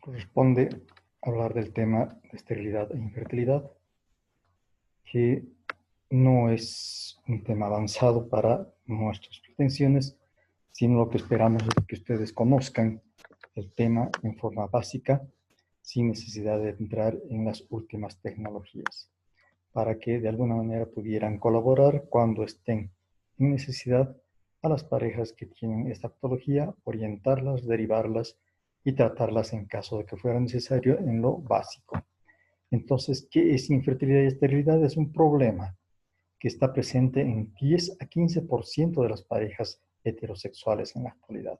corresponde hablar del tema de esterilidad e infertilidad, que no es un tema avanzado para nuestras pretensiones, sino lo que esperamos es que ustedes conozcan el tema en forma básica, sin necesidad de entrar en las últimas tecnologías, para que de alguna manera pudieran colaborar cuando estén en necesidad a las parejas que tienen esta patología, orientarlas, derivarlas y tratarlas en caso de que fuera necesario en lo básico. Entonces, ¿qué es infertilidad y esterilidad? Es un problema que está presente en 10 a 15% de las parejas heterosexuales en la actualidad.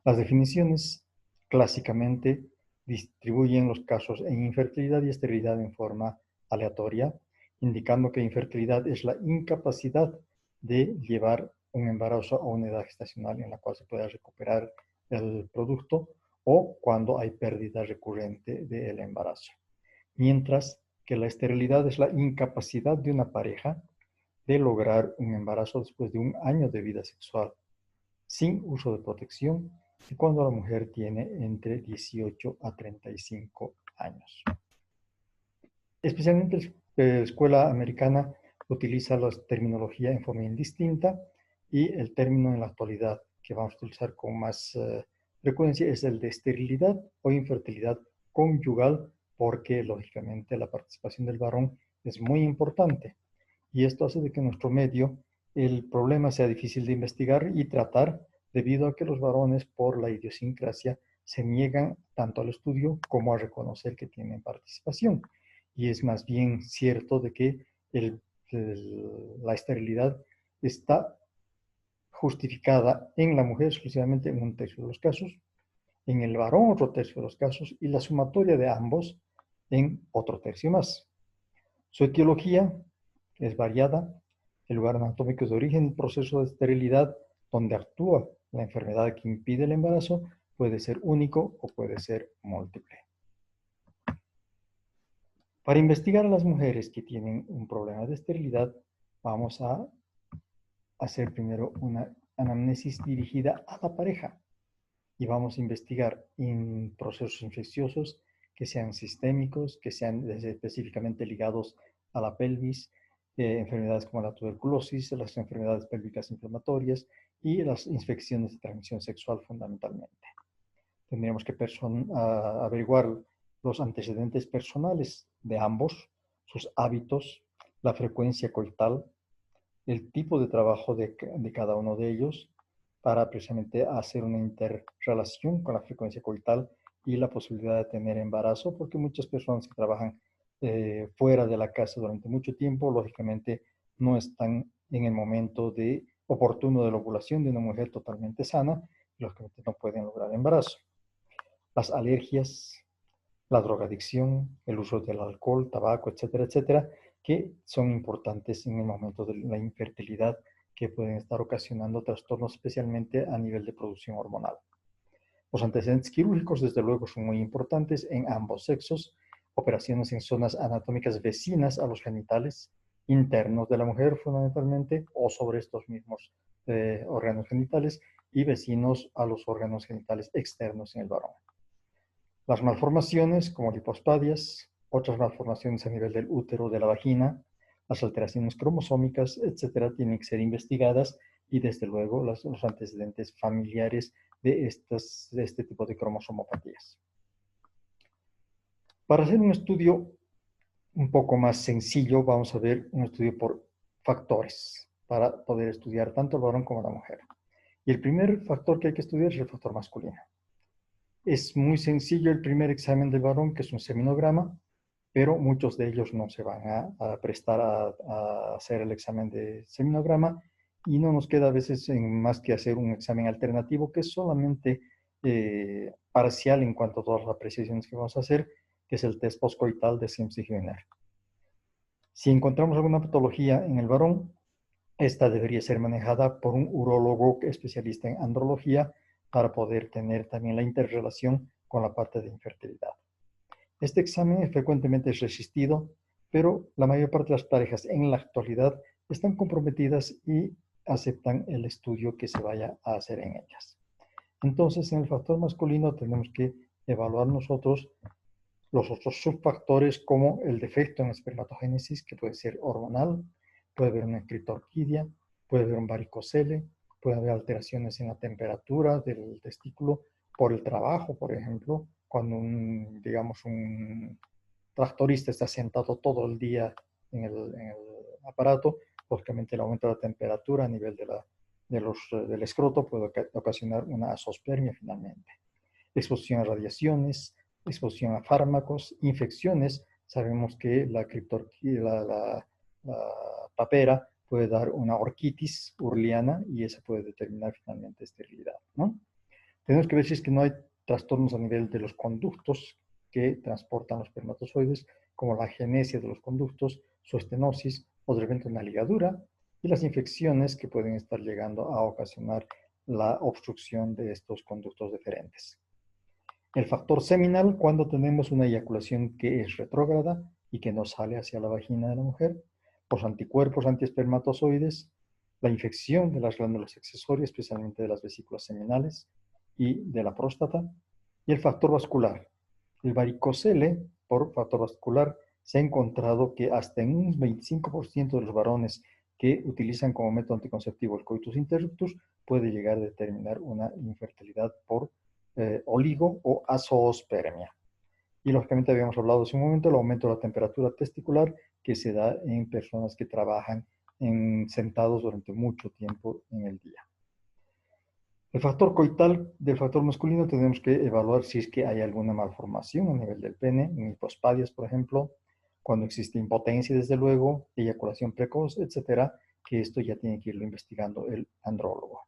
Las definiciones clásicamente distribuyen los casos en infertilidad y esterilidad en forma aleatoria, indicando que infertilidad es la incapacidad de llevar un embarazo a una edad gestacional en la cual se pueda recuperar el producto o cuando hay pérdida recurrente del embarazo. Mientras que la esterilidad es la incapacidad de una pareja de lograr un embarazo después de un año de vida sexual sin uso de protección y cuando la mujer tiene entre 18 a 35 años. Especialmente la escuela americana utiliza la terminología en forma indistinta y el término en la actualidad que vamos a utilizar con más frecuencia es el de esterilidad o infertilidad conyugal, porque lógicamente la participación del varón es muy importante y esto hace de que en nuestro medio el problema sea difícil de investigar y tratar, debido a que los varones, por la idiosincrasia, se niegan tanto al estudio como a reconocer que tienen participación. Y es más bien cierto de que la esterilidad está justificada en la mujer exclusivamente en un tercio de los casos, en el varón otro tercio de los casos y la sumatoria de ambos en otro tercio más. Su etiología es variada. El lugar anatómico es de origen, el proceso de esterilidad donde actúa la enfermedad que impide el embarazo puede ser único o puede ser múltiple. Para investigar a las mujeres que tienen un problema de esterilidad, vamos a hacer primero una anamnesis dirigida a la pareja y vamos a investigar en procesos infecciosos que sean sistémicos, que sean específicamente ligados a la pelvis, enfermedades como la tuberculosis, las enfermedades pélvicas inflamatorias y las infecciones de transmisión sexual fundamentalmente. Tendríamos que averiguar los antecedentes personales de ambos, sus hábitos, la frecuencia coital, el tipo de trabajo de cada uno de ellos, para precisamente hacer una interrelación con la frecuencia coital y la posibilidad de tener embarazo, porque muchas personas que trabajan fuera de la casa durante mucho tiempo, lógicamente no están en el momento oportuno de la ovulación de una mujer totalmente sana, y lógicamente no pueden lograr embarazo. Las alergias, la drogadicción, el uso del alcohol, tabaco, etcétera, etcétera, que son importantes en el momento de la infertilidad, que pueden estar ocasionando trastornos especialmente a nivel de producción hormonal. Los antecedentes quirúrgicos, desde luego, son muy importantes en ambos sexos. Operaciones en zonas anatómicas vecinas a los genitales internos de la mujer, fundamentalmente, o sobre estos mismos órganos genitales, y vecinos a los órganos genitales externos en el varón. Las malformaciones, como lipospadias, otras malformaciones a nivel del útero, de la vagina, las alteraciones cromosómicas, etcétera, tienen que ser investigadas y, desde luego, los antecedentes familiares de este tipo de cromosomopatías. Para hacer un estudio un poco más sencillo, vamos a ver un estudio por factores para poder estudiar tanto el varón como la mujer. Y el primer factor que hay que estudiar es el factor masculino. Es muy sencillo el primer examen del varón, que es un seminograma, pero muchos de ellos no se van a prestar a hacer el examen de seminograma y no nos queda a veces más que hacer un examen alternativo que es solamente parcial en cuanto a todas las apreciaciones que vamos a hacer, que es el test postcoital de Sims-Wiener. Si encontramos alguna patología en el varón, esta debería ser manejada por un urólogo especialista en andrología para poder tener también la interrelación con la parte de infertilidad. Este examen frecuentemente es resistido, pero la mayor parte de las parejas en la actualidad están comprometidas y aceptan el estudio que se vaya a hacer en ellas. Entonces, en el factor masculino tenemos que evaluar nosotros los otros subfactores como el defecto en la espermatogénesis, que puede ser hormonal, puede haber una criptorquidia, puede haber un varicocele, puede haber alteraciones en la temperatura del testículo por el trabajo, por ejemplo, cuando digamos, un tractorista está sentado todo el día en el aparato, lógicamente el aumento de la temperatura a nivel del escroto puede ocasionar una azoospermia finalmente. Exposición a radiaciones, exposición a fármacos, infecciones. Sabemos que la papera puede dar una orquitis urliana y esa puede determinar finalmente esterilidad, ¿no? Tenemos que ver si es que no hay trastornos a nivel de los conductos que transportan los espermatozoides, como la agenesia de los conductos, su estenosis o de repente una ligadura, y las infecciones que pueden estar llegando a ocasionar la obstrucción de estos conductos deferentes. El factor seminal, cuando tenemos una eyaculación que es retrógrada y que no sale hacia la vagina de la mujer, los anticuerpos antiespermatozoides, la infección de las glándulas accesorias, especialmente de las vesículas seminales y de la próstata, y el factor vascular. El varicocele, por factor vascular, se ha encontrado que hasta en un 25% de los varones que utilizan como método anticonceptivo el coitus interruptus puede llegar a determinar una infertilidad por oligo o azoospermia. Y lógicamente habíamos hablado hace un momento del aumento de la temperatura testicular que se da en personas que trabajan sentados durante mucho tiempo en el día. El factor coital del factor masculino tenemos que evaluar si es que hay alguna malformación a nivel del pene, en hipospadias, por ejemplo, cuando existe impotencia, desde luego, eyaculación precoz, etcétera, que esto ya tiene que irlo investigando el andrólogo.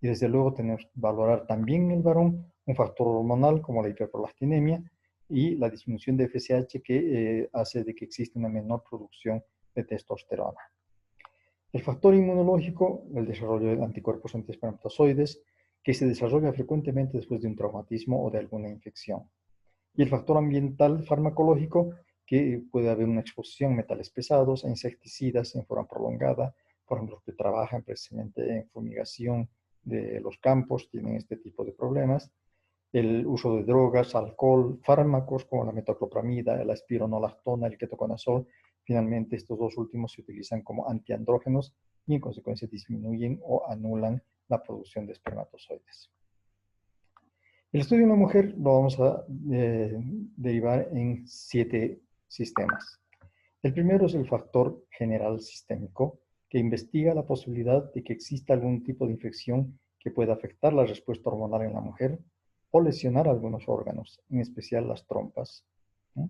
Y desde luego tenemos que valorar también en el varón un factor hormonal como la hiperprolastinemia y la disminución de FSH que hace de que exista una menor producción de testosterona. El factor inmunológico, el desarrollo de anticuerpos antiespermatozoides, que se desarrolla frecuentemente después de un traumatismo o de alguna infección. Y el factor ambiental farmacológico, que puede haber una exposición a metales pesados, a insecticidas en forma prolongada, por ejemplo, los que trabajan precisamente en fumigación de los campos tienen este tipo de problemas. El uso de drogas, alcohol, fármacos como la metoclopramida, la espironolactona, el ketoconazol, finalmente estos dos últimos se utilizan como antiandrógenos y en consecuencia disminuyen o anulan la producción de espermatozoides. El estudio de una mujer lo vamos a derivar en 7 sistemas. El primero es el factor general sistémico, que investiga la posibilidad de que exista algún tipo de infección que pueda afectar la respuesta hormonal en la mujer o lesionar algunos órganos, en especial las trompas, ¿no?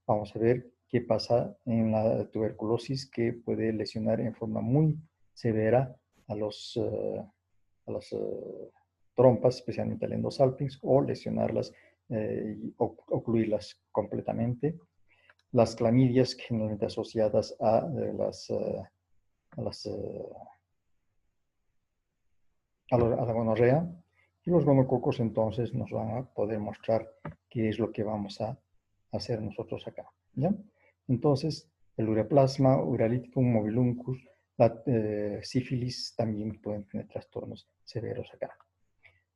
Vamos a ver qué pasa en la tuberculosis, que puede lesionar en forma muy severa a las trompas, especialmente el endosalpinx, o lesionarlas y ocluirlas completamente. Las clamidias, generalmente asociadas a la gonorrea, y los gonococos entonces nos van a poder mostrar qué es lo que vamos a hacer nosotros acá, ¿ya? Entonces, el ureaplasma, uraliticum, mobiluncus, la sífilis también pueden tener trastornos severos acá.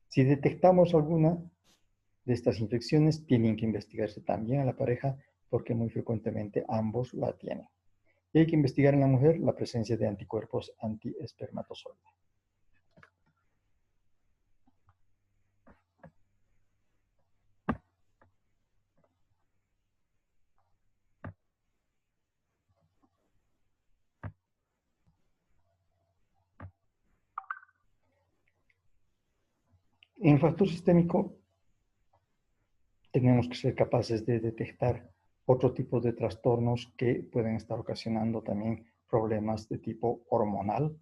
Si detectamos alguna de estas infecciones, tienen que investigarse también a la pareja porque muy frecuentemente ambos la tienen. Y hay que investigar en la mujer la presencia de anticuerpos antiespermatozoide. En el factor sistémico tenemos que ser capaces de detectar otro tipo de trastornos que pueden estar ocasionando también problemas de tipo hormonal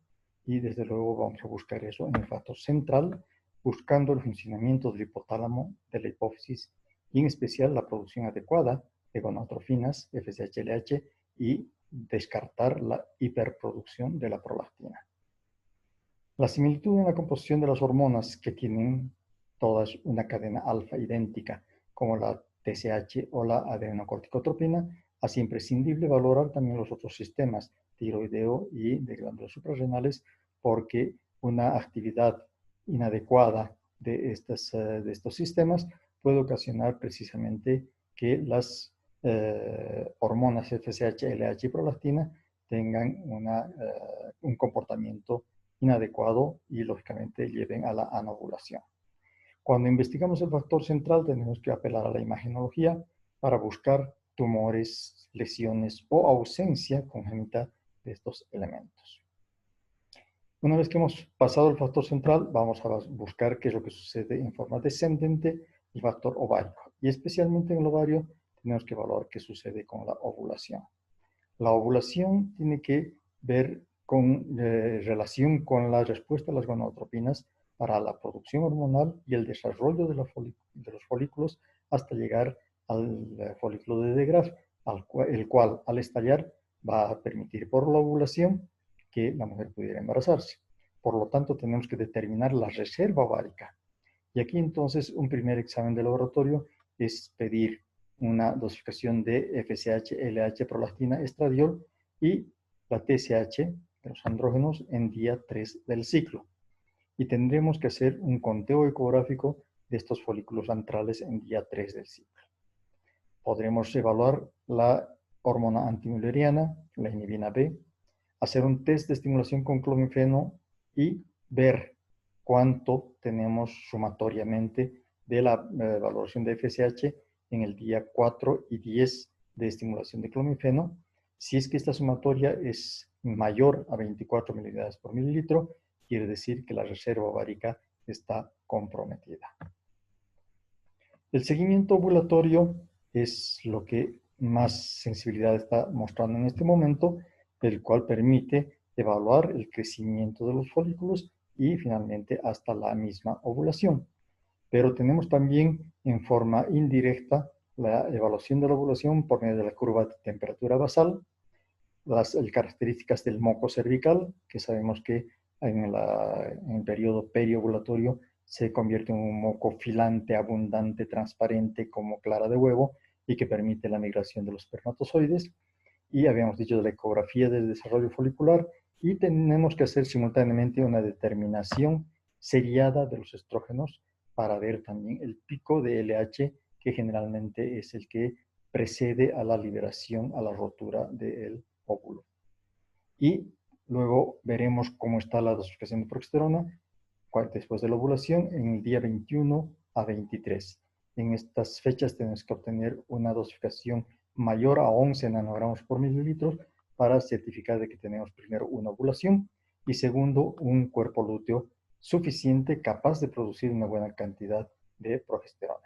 y desde luego vamos a buscar eso en el factor central, buscando el funcionamiento del hipotálamo, de la hipófisis y en especial la producción adecuada de gonadotrofinas, FSH-LH y descartar la hiperproducción de la prolactina. La similitud en la composición de las hormonas que tienen todas una cadena alfa idéntica, como la TSH o la adrenocorticotropina, hace imprescindible valorar también los otros sistemas, tiroideo y de glándulas suprarrenales, porque una actividad inadecuada de estos sistemas puede ocasionar precisamente que las hormonas FSH, LH y prolactina tengan un comportamiento inadecuado y lógicamente lleven a la anovulación. Cuando investigamos el factor central tenemos que apelar a la imagenología para buscar tumores, lesiones o ausencia congénita de estos elementos. Una vez que hemos pasado el factor central, vamos a buscar qué es lo que sucede en forma descendente, el factor ovárico. Y especialmente en el ovario tenemos que evaluar qué sucede con la ovulación. La ovulación tiene que ver con relación con la respuesta a las gonadotropinas para la producción hormonal y el desarrollo de los folículos hasta llegar al folículo de De Graaf, el cual al estallar va a permitir por la ovulación que la mujer pudiera embarazarse. Por lo tanto, tenemos que determinar la reserva ovárica. Y aquí entonces un primer examen de laboratorio es pedir una dosificación de FSH, LH, prolactina, estradiol y la TSH de los andrógenos en día 3 del ciclo. Y tendremos que hacer un conteo ecográfico de estos folículos antrales en día 3 del ciclo. Podremos evaluar la hormona antimülleriana, la inhibina B, hacer un test de estimulación con clomifeno y ver cuánto tenemos sumatoriamente de la valoración de FSH en el día 4 y 10 de estimulación de clomifeno. Si es que esta sumatoria es mayor a 24 miliunidades por mililitro, quiere decir que la reserva ovárica está comprometida. El seguimiento ovulatorio es lo que más sensibilidad está mostrando en este momento, el cual permite evaluar el crecimiento de los folículos y finalmente hasta la misma ovulación. Pero tenemos también en forma indirecta la evaluación de la ovulación por medio de la curva de temperatura basal, las características del moco cervical, que sabemos que en el periodo periovulatorio se convierte en un moco filante, abundante, transparente, como clara de huevo, y que permite la migración de los espermatozoides. Y habíamos dicho de la ecografía del desarrollo folicular, y tenemos que hacer simultáneamente una determinación seriada de los estrógenos para ver también el pico de LH, que generalmente es el que precede a la liberación, a la rotura del óvulo. Y luego veremos cómo está la dosificación de progesterona después de la ovulación en el día 21 a 23. En estas fechas tenemos que obtener una dosificación mayor a 11 nanogramos por mililitro para certificar de que tenemos primero una ovulación y segundo un cuerpo lúteo suficiente capaz de producir una buena cantidad de progesterona.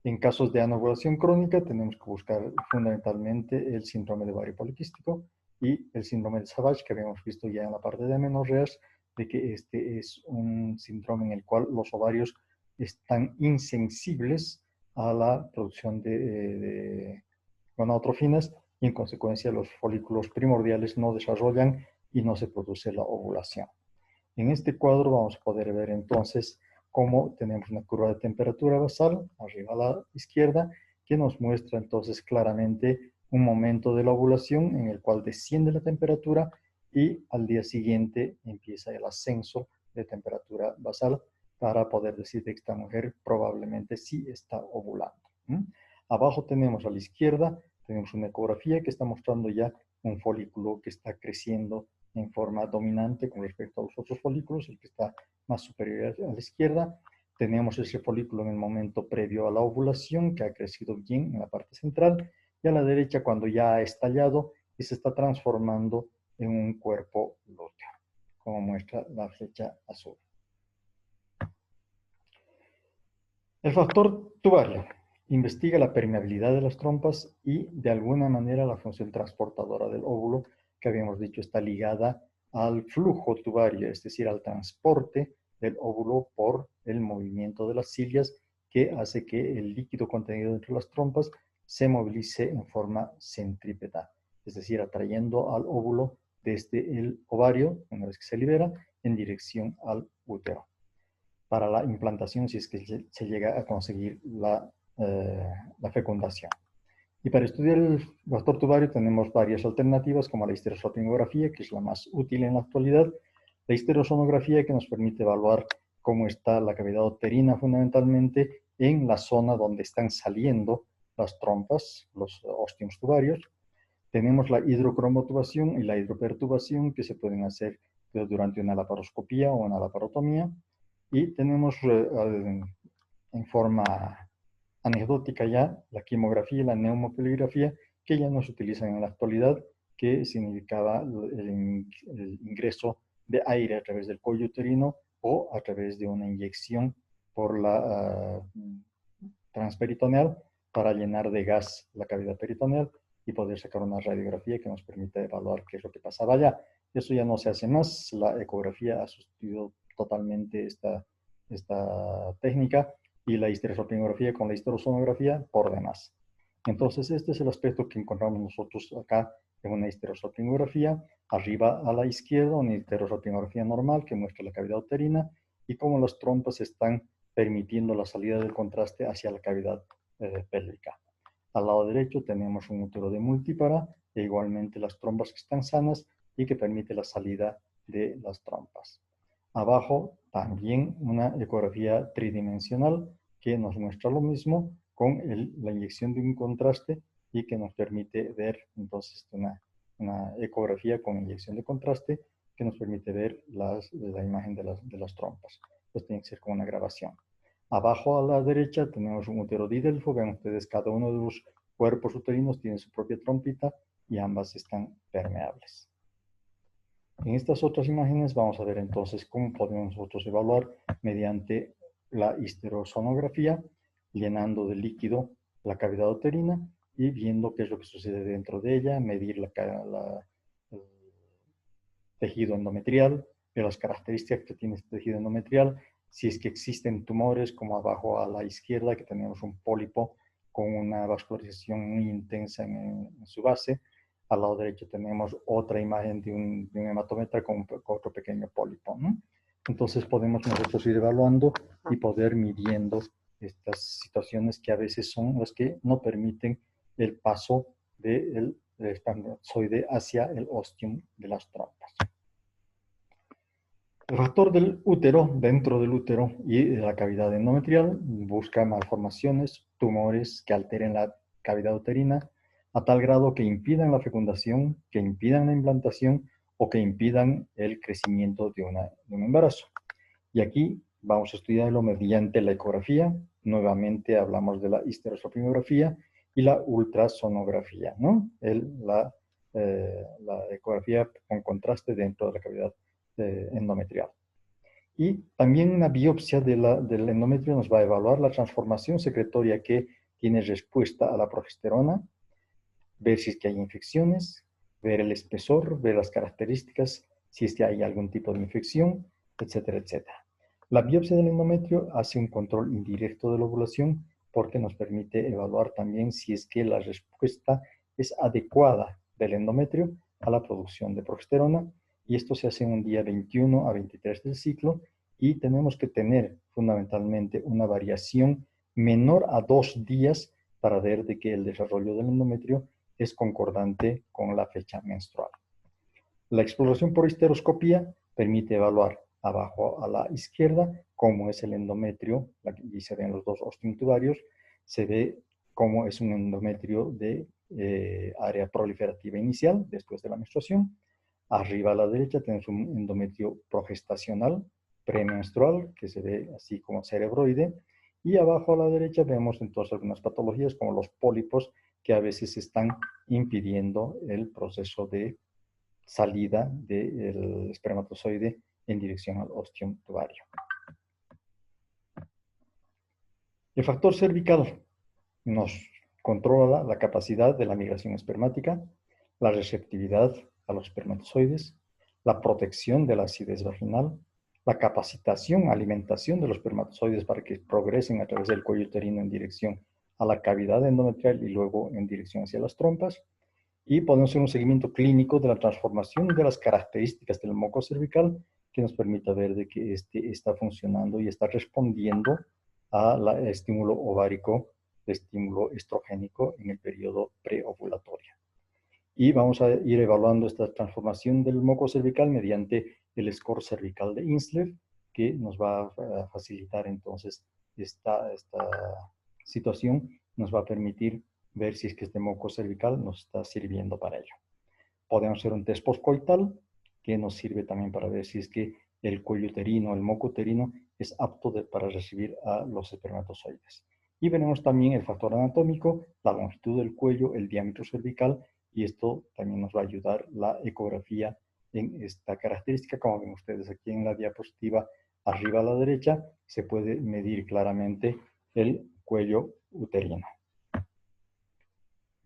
En casos de anovulación crónica tenemos que buscar fundamentalmente el síndrome de ovario poliquístico y el síndrome de Savage, que habíamos visto ya en la parte de amenorreas, de que este es un síndrome en el cual los ovarios están insensibles a la producción de gonadotrofinas y en consecuencia los folículos primordiales no desarrollan y no se produce la ovulación. En este cuadro vamos a poder ver entonces cómo tenemos una curva de temperatura basal, arriba a la izquierda, que nos muestra entonces claramente un momento de la ovulación en el cual desciende la temperatura y al día siguiente empieza el ascenso de temperatura basal para poder decir que esta mujer probablemente sí está ovulando. Abajo tenemos a la izquierda, tenemos una ecografía que está mostrando ya un folículo que está creciendo en forma dominante con respecto a los otros folículos, el que está más superior a la izquierda. Tenemos ese folículo en el momento previo a la ovulación, que ha crecido bien en la parte central, y a la derecha cuando ya ha estallado y se está transformando en un cuerpo lúteo, como muestra la flecha azul. El factor tubario investiga la permeabilidad de las trompas y de alguna manera la función transportadora del óvulo, que habíamos dicho está ligada al flujo tubario, es decir, al transporte del óvulo por el movimiento de las cilias, que hace que el líquido contenido dentro de las trompas se movilice en forma centrípeta, es decir, atrayendo al óvulo desde el ovario, una vez que se libera, en dirección al útero, para la implantación si es que se llega a conseguir la fecundación. Y para estudiar el factor tubario tenemos varias alternativas, como la histerosonografía, que es la más útil en la actualidad, la histerosonografía, que nos permite evaluar cómo está la cavidad uterina fundamentalmente en la zona donde están saliendo las trompas, los ostiums tubarios. Tenemos la hidrocromotubación y la hidropertubación que se pueden hacer durante una laparoscopía o una laparotomía. Y tenemos en forma anecdótica ya la quimografía y la neumopeligrafía, que ya no se utilizan en la actualidad, que significaba el ingreso de aire a través del cuello uterino o a través de una inyección por la transperitoneal para llenar de gas la cavidad peritoneal y poder sacar una radiografía que nos permita evaluar qué es lo que pasaba allá. Eso ya no se hace más. La ecografía ha sustituido totalmente esta técnica y la histerosalpingografía con la histerosonografía por demás. Entonces, este es el aspecto que encontramos nosotros acá en una histerosalpingografía. Arriba a la izquierda, una histerosalpingografía normal que muestra la cavidad uterina y cómo las trompas están permitiendo la salida del contraste hacia la cavidad pélvica. Al lado derecho tenemos un útero de multípara e igualmente las trompas que están sanas y que permite la salida de las trompas. Abajo también una ecografía tridimensional que nos muestra lo mismo con la inyección de un contraste y que nos permite ver entonces una ecografía con inyección de contraste que nos permite ver la imagen de las trompas. Pues tiene que ser como una grabación. Abajo a la derecha tenemos un útero didelfo. Ven ustedes, cada uno de los cuerpos uterinos tiene su propia trompita y ambas están permeables. En estas otras imágenes vamos a ver entonces cómo podemos nosotros evaluar mediante la histerosonografía, llenando de líquido la cavidad uterina y viendo qué es lo que sucede dentro de ella, medir el tejido endometrial, ver las características que tiene este tejido endometrial, si es que existen tumores, como abajo a la izquierda, que tenemos un pólipo con una vascularización muy intensa en su base. Al lado derecho tenemos otra imagen de un hematómetra con otro pequeño pólipo, ¿no? Entonces podemos nosotros ir evaluando y poder midiendo estas situaciones que a veces son las que no permiten el paso del espermatozoide hacia el ostium de las trompas. El factor del útero, dentro del útero y de la cavidad endometrial, busca malformaciones, tumores que alteren la cavidad uterina a tal grado que impidan la fecundación, que impidan la implantación o que impidan el crecimiento de un embarazo. Y aquí vamos a estudiarlo mediante la ecografía. Nuevamente hablamos de la histerosalpingografía y la ultrasonografía, ¿no? La ecografía con contraste dentro de la cavidad endometrial. Y también una biopsia del endometrio nos va a evaluar la transformación secretoria que tiene respuesta a la progesterona, ver si es que hay infecciones, ver el espesor, ver las características, si es que hay algún tipo de infección, etcétera, etcétera. La biopsia del endometrio hace un control indirecto de la ovulación porque nos permite evaluar también si es que la respuesta es adecuada del endometrio a la producción de progesterona, y esto se hace en un día 21 a 23 del ciclo y tenemos que tener fundamentalmente una variación menor a 2 días para ver de que el desarrollo del endometrio es concordante con la fecha menstrual. La exploración por histeroscopía permite evaluar abajo a la izquierda cómo es el endometrio, y se ven los dos ostium tubarios, se ve cómo es un endometrio de área proliferativa inicial después de la menstruación. Arriba a la derecha tenemos un endometrio progestacional, premenstrual, que se ve así como cerebroide, y abajo a la derecha vemos entonces algunas patologías como los pólipos que a veces están impidiendo el proceso de salida del espermatozoide en dirección al ostium tubario. El factor cervical nos controla la capacidad de la migración espermática, la receptividad a los espermatozoides, la protección de la acidez vaginal, la capacitación, alimentación de los espermatozoides para que progresen a través del cuello uterino en dirección a la cavidad endometrial y luego en dirección hacia las trompas. Y podemos hacer un seguimiento clínico de la transformación de las características del moco cervical que nos permita ver de que este está funcionando y está respondiendo al estímulo ovárico, el estímulo estrogénico en el periodo preovulatorio. Y vamos a ir evaluando esta transformación del moco cervical mediante el score cervical de Insler, que nos va a facilitar entonces esta situación nos va a permitir ver si es que este moco cervical nos está sirviendo para ello. Podemos hacer un test postcoital que nos sirve también para ver si es que el cuello uterino, el moco uterino, es apto para recibir a los espermatozoides. Y veremos también el factor anatómico, la longitud del cuello, el diámetro cervical, y esto también nos va a ayudar la ecografía en esta característica. Como ven ustedes aquí en la diapositiva, arriba a la derecha, se puede medir claramente el cuello uterino.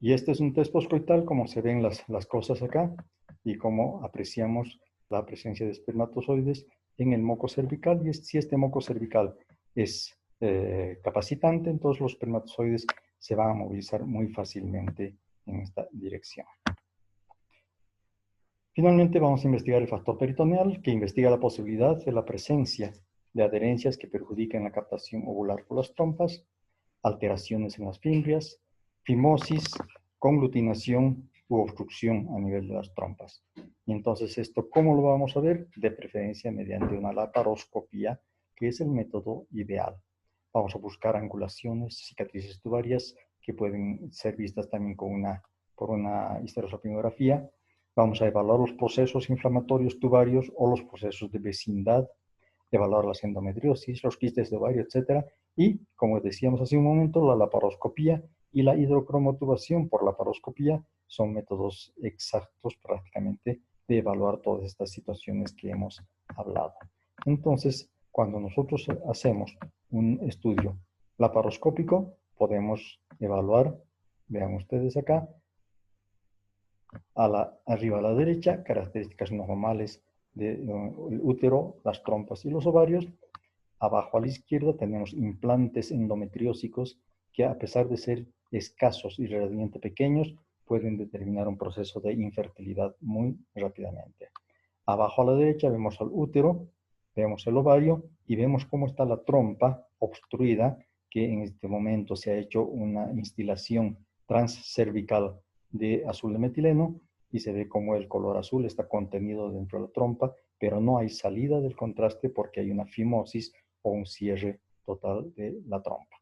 Y este es un test postcoital, como se ven las cosas acá, y cómo apreciamos la presencia de espermatozoides en el moco cervical. Y si este moco cervical es capacitante, entonces los espermatozoides se van a movilizar muy fácilmente en esta dirección. Finalmente vamos a investigar el factor peritoneal, que investiga la posibilidad de la presencia de adherencias que perjudican la captación ovular por las trompas, alteraciones en las fimbrias, fimosis, conglutinación u obstrucción a nivel de las trompas. Y entonces esto, ¿cómo lo vamos a ver? De preferencia mediante una laparoscopía, que es el método ideal. Vamos a buscar angulaciones, cicatrices tubarias, que pueden ser vistas también por una histerosapinografía. Vamos a evaluar los procesos inflamatorios tubarios o los procesos de vecindad, evaluar las endometriosis, los quistes de ovario, etc. Y, como decíamos hace un momento, la laparoscopía y la hidrocromotubación por laparoscopía son métodos exactos prácticamente de evaluar todas estas situaciones que hemos hablado. Entonces, cuando nosotros hacemos un estudio laparoscópico, podemos evaluar, vean ustedes acá, arriba a la derecha, características normales del útero, las trompas y los ovarios. Abajo a la izquierda tenemos implantes endometriósicos que, a pesar de ser escasos y relativamente pequeños, pueden determinar un proceso de infertilidad muy rápidamente. Abajo a la derecha vemos al útero, vemos el ovario y vemos cómo está la trompa obstruida, que en este momento se ha hecho una instilación transcervical de azul de metileno y se ve cómo el color azul está contenido dentro de la trompa, pero no hay salida del contraste porque hay una fimosis o un cierre total de la trompa.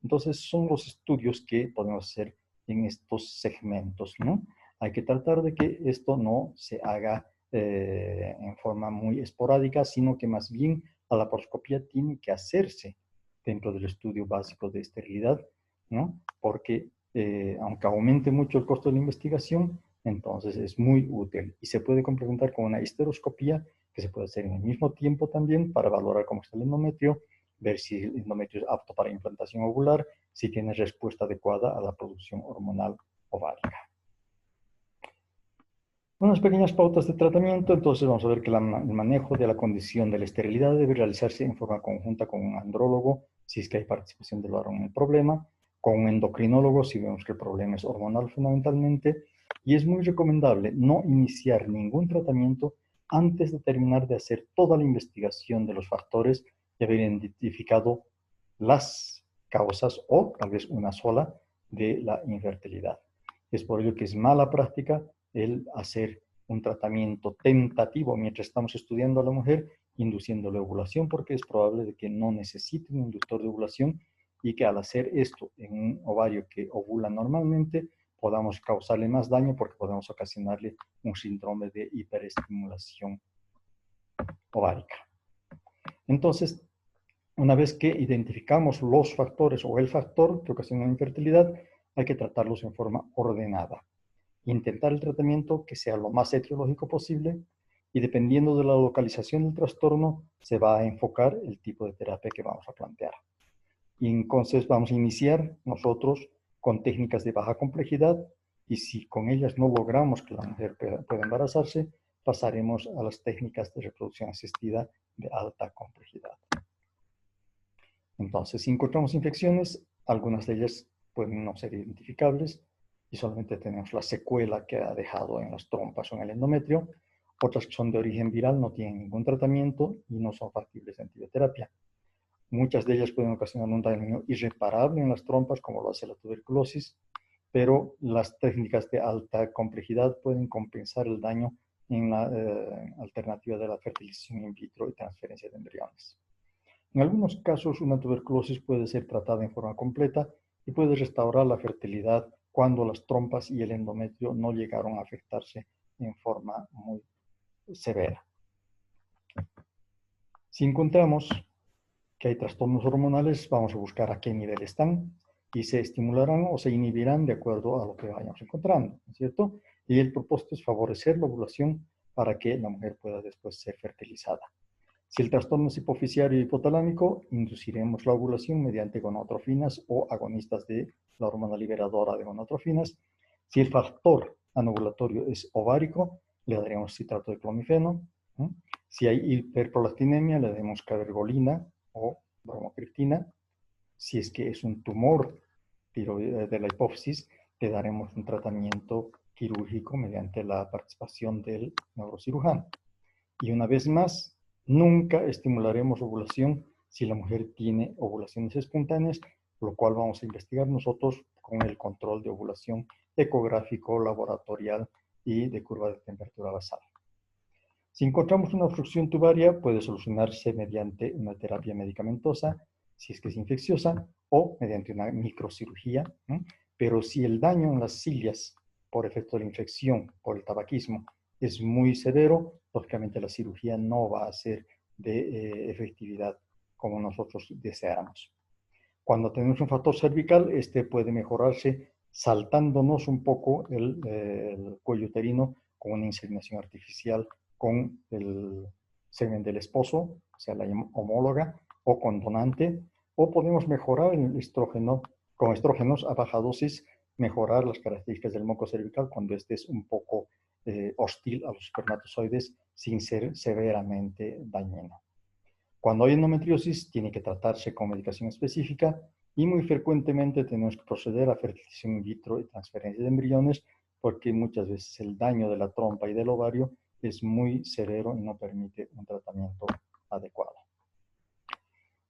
Entonces son los estudios que podemos hacer en estos segmentos, ¿no? Hay que tratar de que esto no se haga en forma muy esporádica, sino que más bien la laparoscopía tiene que hacerse dentro del estudio básico de esterilidad, ¿no? Porque aunque aumente mucho el costo de la investigación, entonces es muy útil y se puede complementar con una histeroscopía que se puede hacer en el mismo tiempo también para valorar cómo está el endometrio, ver si el endometrio es apto para implantación ovular, si tiene respuesta adecuada a la producción hormonal ovárica. Unas pequeñas pautas de tratamiento. Entonces vamos a ver que el manejo de la condición de la esterilidad debe realizarse en forma conjunta con un andrólogo, si es que hay participación del varón en el problema, con un endocrinólogo, si vemos que el problema es hormonal fundamentalmente, y es muy recomendable no iniciar ningún tratamiento antes de terminar de hacer toda la investigación de los factores y haber identificado las causas, o tal vez una sola, de la infertilidad. Es por ello que es mala práctica el hacer un tratamiento tentativo mientras estamos estudiando a la mujer, induciendo la ovulación, porque es probable de que no necesite un inductor de ovulación y que al hacer esto en un ovario que ovula normalmente, podamos causarle más daño porque podemos ocasionarle un síndrome de hiperestimulación ovárica. Entonces, una vez que identificamos los factores o el factor que ocasiona la infertilidad, hay que tratarlos en forma ordenada. Intentar el tratamiento que sea lo más etiológico posible y dependiendo de la localización del trastorno se va a enfocar el tipo de terapia que vamos a plantear. Y entonces vamos a iniciar nosotros con técnicas de baja complejidad y si con ellas no logramos que la mujer pueda embarazarse, pasaremos a las técnicas de reproducción asistida de alta complejidad. Entonces, si encontramos infecciones, algunas de ellas pueden no ser identificables y solamente tenemos la secuela que ha dejado en las trompas o en el endometrio. Otras que son de origen viral no tienen ningún tratamiento y no son factibles de antibioterapia. Muchas de ellas pueden ocasionar un daño irreparable en las trompas, como lo hace la tuberculosis, pero las técnicas de alta complejidad pueden compensar el daño en la alternativa de la fertilización in vitro y transferencia de embriones. En algunos casos, una tuberculosis puede ser tratada en forma completa y puede restaurar la fertilidad cuando las trompas y el endometrio no llegaron a afectarse en forma muy severa. Si encontramos que hay trastornos hormonales, vamos a buscar a qué nivel están y se estimularán o se inhibirán de acuerdo a lo que vayamos encontrando, ¿no es cierto? Y el propósito es favorecer la ovulación para que la mujer pueda después ser fertilizada. Si el trastorno es hipoficiario y hipotalámico, induciremos la ovulación mediante gonadotrofinas o agonistas de la hormona liberadora de gonadotrofinas. Si el factor anovulatorio es ovárico, le daremos citrato de clomifeno. ¿No? Si hay hiperprolactinemia, le daremos cabergolina o bromocriptina. Si es que es un tumor de la hipófisis, le daremos un tratamiento quirúrgico mediante la participación del neurocirujano. Y una vez más, nunca estimularemos ovulación si la mujer tiene ovulaciones espontáneas, lo cual vamos a investigar nosotros con el control de ovulación ecográfico, laboratorial y de curva de temperatura basal. Si encontramos una obstrucción tubaria, puede solucionarse mediante una terapia medicamentosa, si es que es infecciosa, o mediante una microcirugía, ¿no? Pero si el daño en las cilias por efecto de la infección, por el tabaquismo, es muy severo, lógicamente la cirugía no va a ser de efectividad como nosotros deseáramos. Cuando tenemos un factor cervical, este puede mejorarse saltándonos un poco el cuello uterino con una inseminación artificial con el semen del esposo, o sea, la homóloga, o con donante, o podemos mejorar el estrógeno, con estrógenos a baja dosis, mejorar las características del moco cervical cuando este es un poco hostil a los espermatozoides sin ser severamente dañino. Cuando hay endometriosis, tiene que tratarse con medicación específica y muy frecuentemente tenemos que proceder a fertilización in vitro y transferencia de embriones porque muchas veces el daño de la trompa y del ovario es muy severo y no permite un tratamiento adecuado.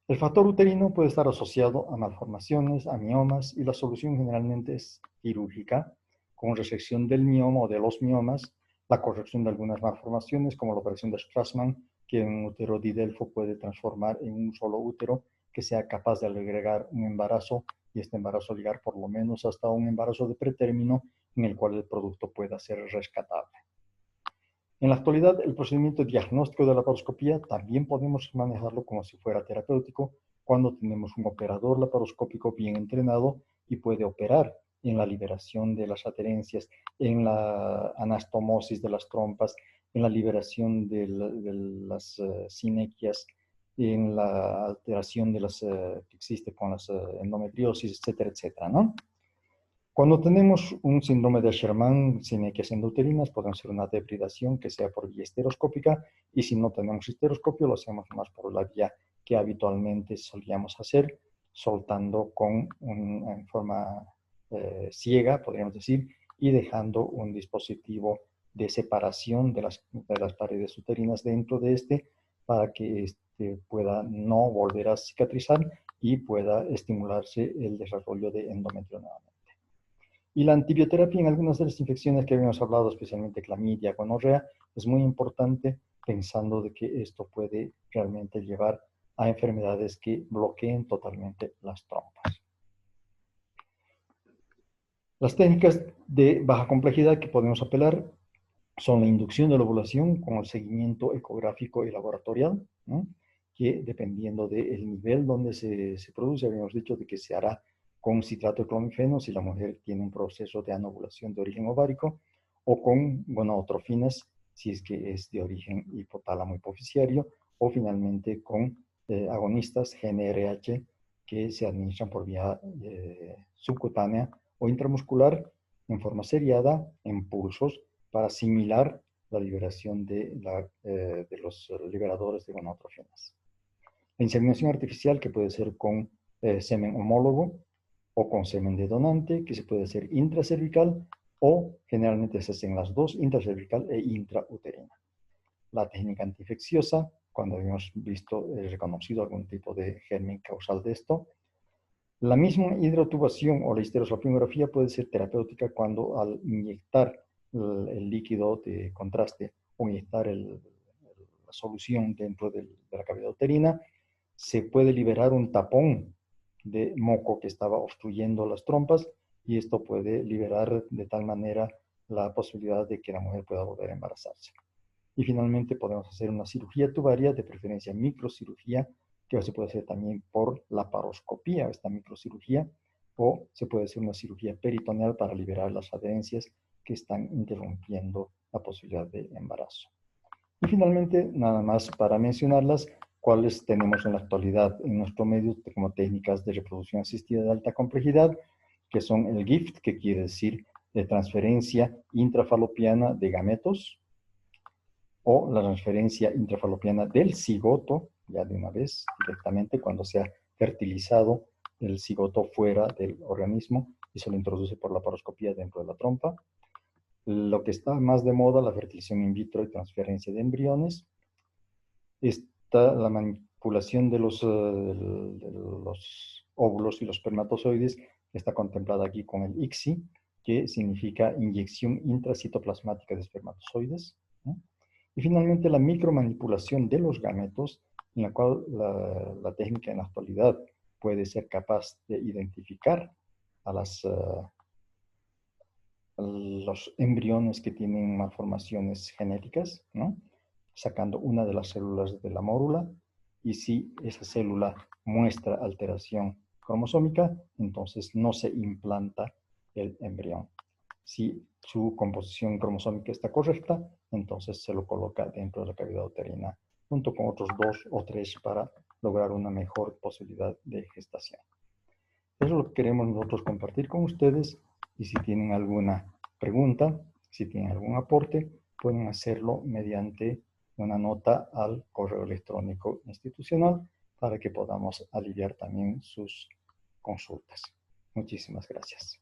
El factor uterino puede estar asociado a malformaciones, a miomas, y la solución generalmente es quirúrgica, con resección del mioma o de los miomas, la corrección de algunas malformaciones, como la operación de Strassmann, que un útero didelfo puede transformar en un solo útero que sea capaz de agregar un embarazo, y este embarazo llegar por lo menos hasta un embarazo de pretérmino, en el cual el producto pueda ser rescatable. En la actualidad, el procedimiento diagnóstico de la laparoscopía también podemos manejarlo como si fuera terapéutico cuando tenemos un operador laparoscópico bien entrenado y puede operar en la liberación de las adherencias, en la anastomosis de las trompas, en la liberación de las sinequias, en la alteración de las que existe con las endometriosis, etcétera, etcétera, ¿no? Cuando tenemos un síndrome de Sherman, sinequias endouterinas, podemos hacer una debridación que sea por vía histeroscópica, y si no tenemos histeroscopio, lo hacemos más por la vía que habitualmente solíamos hacer, soltando en forma ciega, podríamos decir, y dejando un dispositivo de separación de las paredes uterinas dentro de este para que este pueda no volver a cicatrizar y pueda estimularse el desarrollo de endometrio nuevamente. Y la antibioterapia en algunas de las infecciones que habíamos hablado, especialmente clamidia, gonorrea, es muy importante pensando de que esto puede realmente llevar a enfermedades que bloqueen totalmente las trompas. Las técnicas de baja complejidad que podemos apelar son la inducción de la ovulación con el seguimiento ecográfico y laboratorial, ¿no? Que dependiendo del nivel donde se produce, habíamos dicho de que se hará con citrato de clomifeno si la mujer tiene un proceso de anovulación de origen ovárico, o con gonadotrofinas si es que es de origen hipotálamo hipoficiario, o finalmente con agonistas GnRH que se administran por vía subcutánea o intramuscular en forma seriada, en pulsos, para asimilar la liberación de los liberadores de gonadotrofinas. La inseminación artificial, que puede ser con semen homólogo o con semen de donante, que se puede hacer intracervical, o generalmente se hacen las dos, intracervical e intrauterina. La técnica antiinfecciosa, cuando hemos visto, reconocido algún tipo de germen causal de esto. La misma hidrotubación o la histerosalpingografía puede ser terapéutica cuando al inyectar el líquido de contraste o inyectar la solución dentro de la cavidad uterina, se puede liberar un tapón de moco que estaba obstruyendo las trompas y esto puede liberar de tal manera la posibilidad de que la mujer pueda volver a embarazarse. Y finalmente podemos hacer una cirugía tubaria, de preferencia microcirugía, que se puede hacer también por laparoscopía, esta microcirugía, o se puede hacer una cirugía peritoneal para liberar las adherencias que están interrumpiendo la posibilidad de embarazo. Y finalmente, nada más para mencionarlas, cuáles tenemos en la actualidad en nuestro medio como técnicas de reproducción asistida de alta complejidad, que son el GIFT, que quiere decir de transferencia intrafalopiana de gametos, o la transferencia intrafalopiana del cigoto, ya de una vez, directamente cuando se ha fertilizado el cigoto fuera del organismo y se lo introduce por la paroscopía dentro de la trompa. Lo que está más de moda, la fertilización in vitro y transferencia de embriones. Está la manipulación de los óvulos y los espermatozoides, que está contemplada aquí con el ICSI, que significa inyección intracitoplasmática de espermatozoides, ¿no? Y finalmente la micromanipulación de los gametos, en la cual la técnica en la actualidad puede ser capaz de identificar a los embriones que tienen malformaciones genéticas, ¿no? Sacando una de las células de la mórula, y si esa célula muestra alteración cromosómica, entonces no se implanta el embrión. Si su composición cromosómica está correcta, entonces se lo coloca dentro de la cavidad uterina, junto con otros 2 o 3 para lograr una mejor posibilidad de gestación. Eso es lo que queremos nosotros compartir con ustedes, y si tienen alguna pregunta, si tienen algún aporte, pueden hacerlo mediante una nota al correo electrónico institucional para que podamos aliviar también sus consultas. Muchísimas gracias.